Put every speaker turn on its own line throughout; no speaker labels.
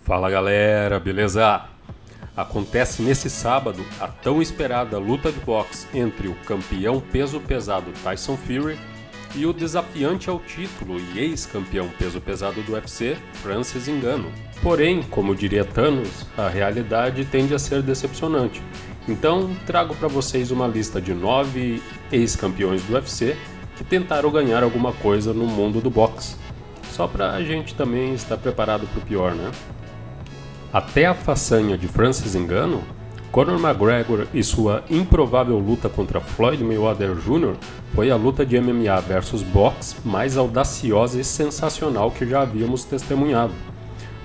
Fala galera, beleza? Acontece nesse sábado a tão esperada luta de boxe entre o campeão peso pesado Tyson Fury e o desafiante ao título e ex-campeão peso pesado do UFC, Francis Ngannou. Porém, como diria Thanos, a realidade tende a ser decepcionante. Então, trago para vocês uma lista de 9 ex-campeões do UFC que tentaram ganhar alguma coisa no mundo do boxe. Só para a gente também estar preparado para o pior, né? Até a façanha de Francis Ngannou, Conor McGregor e sua improvável luta contra Floyd Mayweather Jr. foi a luta de MMA versus boxe mais audaciosa e sensacional que já havíamos testemunhado.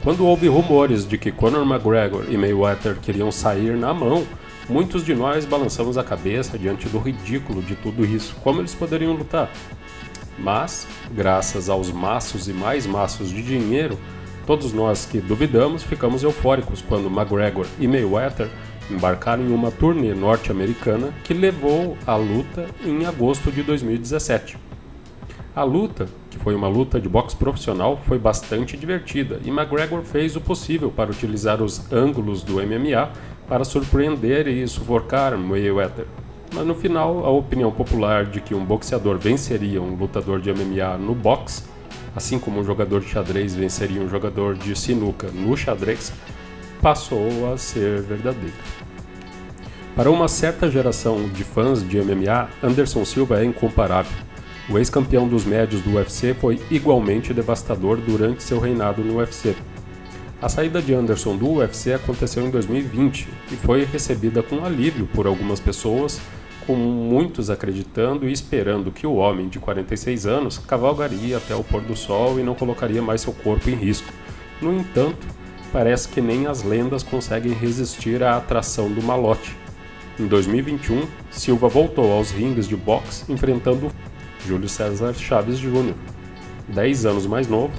Quando houve rumores de que Conor McGregor e Mayweather queriam sair na mão, muitos de nós balançamos a cabeça diante do ridículo de tudo isso, como eles poderiam lutar. Mas, graças aos maços e mais maços de dinheiro, todos nós que duvidamos ficamos eufóricos quando McGregor e Mayweather embarcaram em uma turnê norte-americana que levou à luta em agosto de 2017. A luta, que foi uma luta de boxe profissional, foi bastante divertida e McGregor fez o possível para utilizar os ângulos do MMA para surpreender e sufocar Mayweather. Mas no final, a opinião popular de que um boxeador venceria um lutador de MMA no boxe, assim como um jogador de xadrez venceria um jogador de sinuca no xadrez, passou a ser verdadeiro. Para uma certa geração de fãs de MMA, Anderson Silva é incomparável. O ex-campeão dos médios do UFC foi igualmente devastador durante seu reinado no UFC. A saída de Anderson do UFC aconteceu em 2020 e foi recebida com alívio por algumas pessoas, com muitos acreditando e esperando que o homem de 46 anos cavalgaria até o pôr do sol e não colocaria mais seu corpo em risco. No entanto, parece que nem as lendas conseguem resistir à atração do malote. Em 2021, Silva voltou aos ringues de boxe enfrentando Júlio César Chaves Jr., 10 anos mais novo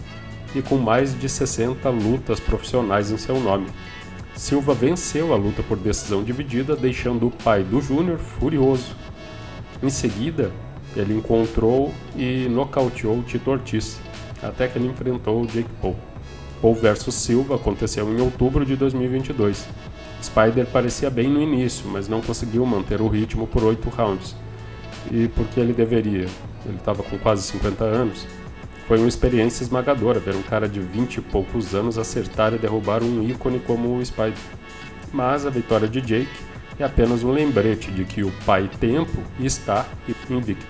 e com mais de 60 lutas profissionais em seu nome. Silva venceu a luta por decisão dividida, deixando o pai do Júnior furioso. Em seguida, ele encontrou e nocauteou Tito Ortiz, até que ele enfrentou Jake Paul. Paul vs Silva aconteceu em outubro de 2022. Spider parecia bem no início, mas não conseguiu manter o ritmo por 8 rounds. E por que ele deveria? Ele estava com quase 50 anos. Foi uma experiência esmagadora ver um cara de 20 e poucos anos acertar e derrubar um ícone como o Spider. Mas a vitória de Jake é apenas um lembrete de que o pai Tempo está invicto.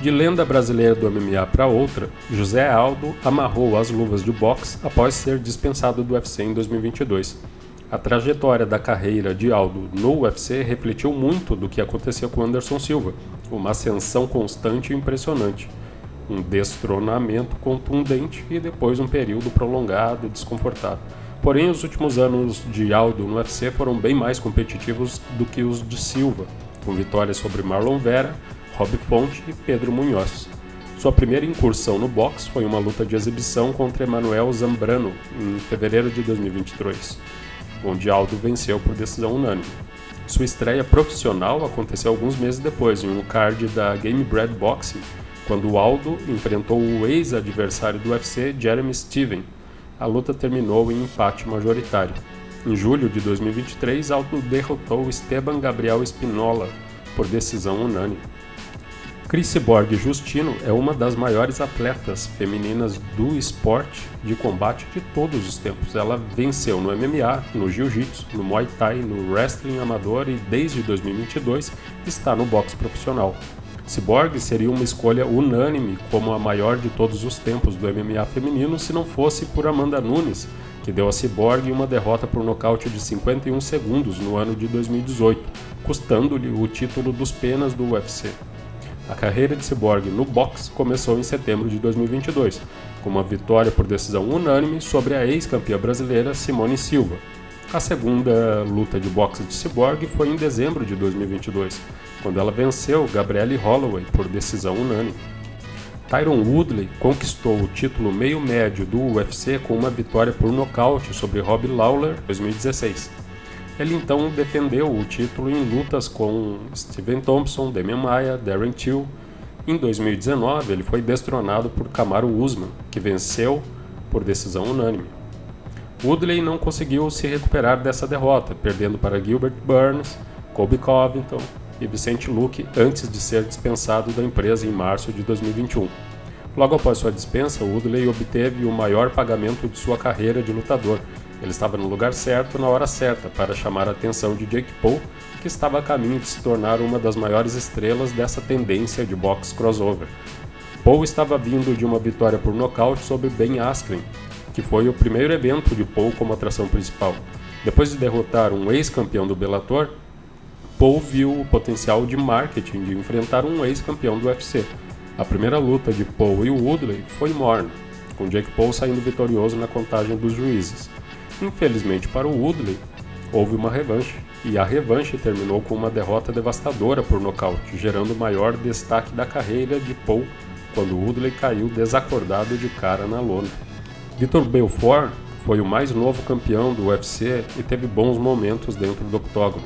De lenda brasileira do MMA para outra, José Aldo amarrou as luvas de boxe após ser dispensado do UFC em 2022. A trajetória da carreira de Aldo no UFC refletiu muito do que acontecia com Anderson Silva, uma ascensão constante e impressionante, um destronamento contundente e depois um período prolongado e desconfortável. Porém, os últimos anos de Aldo no UFC foram bem mais competitivos do que os de Silva, com vitórias sobre Marlon Vera, Rob Fonte e Pedro Munhoz. Sua primeira incursão no boxe foi uma luta de exibição contra Emanuel Zambrano em fevereiro de 2023, onde Aldo venceu por decisão unânime. Sua estreia profissional aconteceu alguns meses depois, em um card da Game Bread Boxing, quando Aldo enfrentou o ex-adversário do UFC, Jeremy Steven. A luta terminou em empate majoritário. Em julho de 2023, Aldo derrotou Esteban Gabriel Espinola por decisão unânime. Cris Cyborg Justino é uma das maiores atletas femininas do esporte de combate de todos os tempos. Ela venceu no MMA, no Jiu-Jitsu, no Muay Thai, no Wrestling amador e desde 2022 está no boxe profissional. Cyborg seria uma escolha unânime como a maior de todos os tempos do MMA feminino se não fosse por Amanda Nunes, que deu a Cyborg uma derrota por nocaute de 51 segundos no ano de 2018, custando-lhe o título dos penas do UFC. A carreira de Cyborg no boxe começou em setembro de 2022, com uma vitória por decisão unânime sobre a ex-campeã brasileira Simone Silva. A segunda luta de boxe de Cyborg foi em dezembro de 2022, quando ela venceu Gabrielle Holloway por decisão unânime. Tyron Woodley conquistou o título meio-médio do UFC com uma vitória por nocaute sobre Rob Lawler em 2016. Ele então defendeu o título em lutas com Stephen Thompson, Demian Maia, Darren Till. Em 2019, ele foi destronado por Kamaru Usman, que venceu por decisão unânime. Woodley não conseguiu se recuperar dessa derrota, perdendo para Gilbert Burns, Colby Covington e Vicente Luque antes de ser dispensado da empresa em março de 2021. Logo após sua dispensa, Woodley obteve o maior pagamento de sua carreira de lutador. Ele estava no lugar certo na hora certa para chamar a atenção de Jake Paul, que estava a caminho de se tornar uma das maiores estrelas dessa tendência de boxe crossover. Paul estava vindo de uma vitória por nocaute sobre Ben Askren, que foi o primeiro evento de Paul como atração principal. Depois de derrotar um ex-campeão do Bellator, Paul viu o potencial de marketing de enfrentar um ex-campeão do UFC. A primeira luta de Paul e Woodley foi morna, com Jake Paul saindo vitorioso na contagem dos juízes. Infelizmente para o Woodley, houve uma revanche, e a revanche terminou com uma derrota devastadora por nocaute, gerando o maior destaque da carreira de Paul, quando Woodley caiu desacordado de cara na lona. Vitor Belfort foi o mais novo campeão do UFC e teve bons momentos dentro do octógono.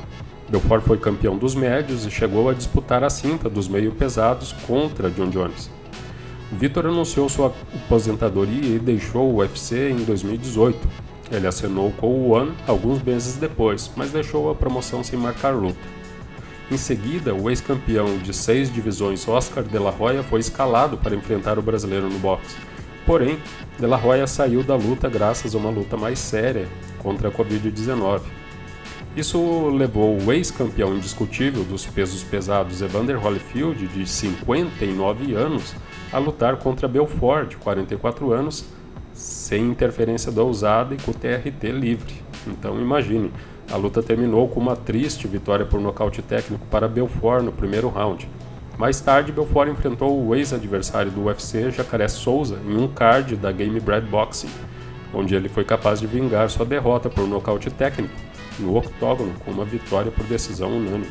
Belfort foi campeão dos médios e chegou a disputar a cinta dos meio pesados contra John Jones. Vitor anunciou sua aposentadoria e deixou o UFC em 2018. Ele assinou com o One alguns meses depois, mas deixou a promoção sem marcar luta. Em seguida, o ex-campeão de 6 divisões Oscar De La Hoya foi escalado para enfrentar o brasileiro no boxe. Porém, De La Hoya saiu da luta graças a uma luta mais séria contra a Covid-19. Isso levou o ex-campeão indiscutível dos pesos pesados Evander Holyfield, de 59 anos, a lutar contra Belfort, de 44 anos, sem interferência dosada e com o TRT livre. Então imagine, a luta terminou com uma triste vitória por nocaute técnico para Belfort no primeiro round. Mais tarde, Belfort enfrentou o ex-adversário do UFC, Jacaré Souza, em um card da Game Bread Boxing, onde ele foi capaz de vingar sua derrota por nocaute técnico no octógono com uma vitória por decisão unânime.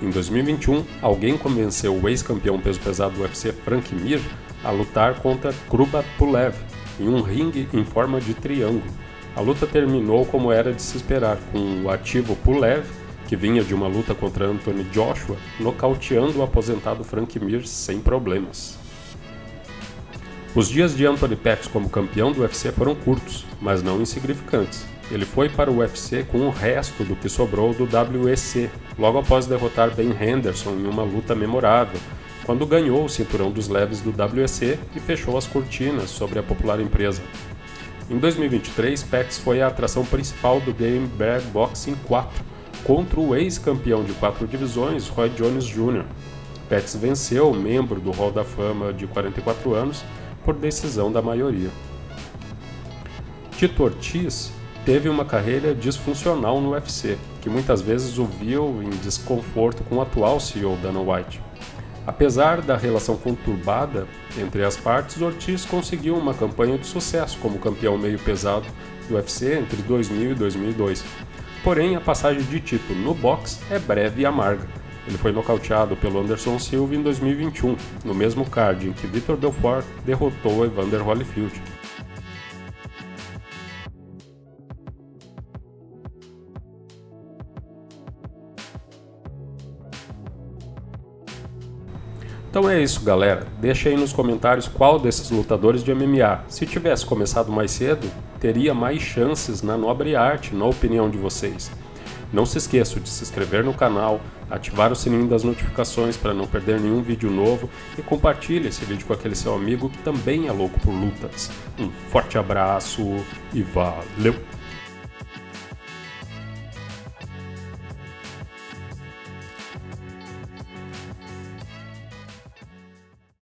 Em 2021, alguém convenceu o ex-campeão peso pesado do UFC, Frank Mir, a lutar contra Krubat Pulev, em um ringue em forma de triângulo. A luta terminou como era de se esperar, com o ativo Pulev, que vinha de uma luta contra Anthony Joshua, nocauteando o aposentado Frank Mir sem problemas. Os dias de Anthony Pettis como campeão do UFC foram curtos, mas não insignificantes. Ele foi para o UFC com o resto do que sobrou do WEC, logo após derrotar Ben Henderson em uma luta memorável, quando ganhou o cinturão dos leves do WEC e fechou as cortinas sobre a popular empresa. Em 2023, Pettis foi a atração principal do Game Bread Boxing 4, contra o ex-campeão de 4 divisões, Roy Jones Jr. Pettis venceu o membro do Hall da Fama de 44 anos por decisão da maioria. Tito Ortiz teve uma carreira disfuncional no UFC, que muitas vezes o viu em desconforto com o atual CEO Dana White. Apesar da relação conturbada entre as partes, Ortiz conseguiu uma campanha de sucesso como campeão meio pesado do UFC entre 2000 e 2002. Porém, a passagem de Tito no boxe é breve e amarga. Ele foi nocauteado pelo Anderson Silva em 2021, no mesmo card em que Vitor Belfort derrotou Evander Holyfield. Então é isso, galera. Deixa aí nos comentários qual desses lutadores de MMA, se tivesse começado mais cedo, teria mais chances na nobre arte, na opinião de vocês. Não se esqueçam de se inscrever no canal, ativar o sininho das notificações para não perder nenhum vídeo novo e compartilhe esse vídeo com aquele seu amigo que também é louco por lutas. Um forte abraço e valeu!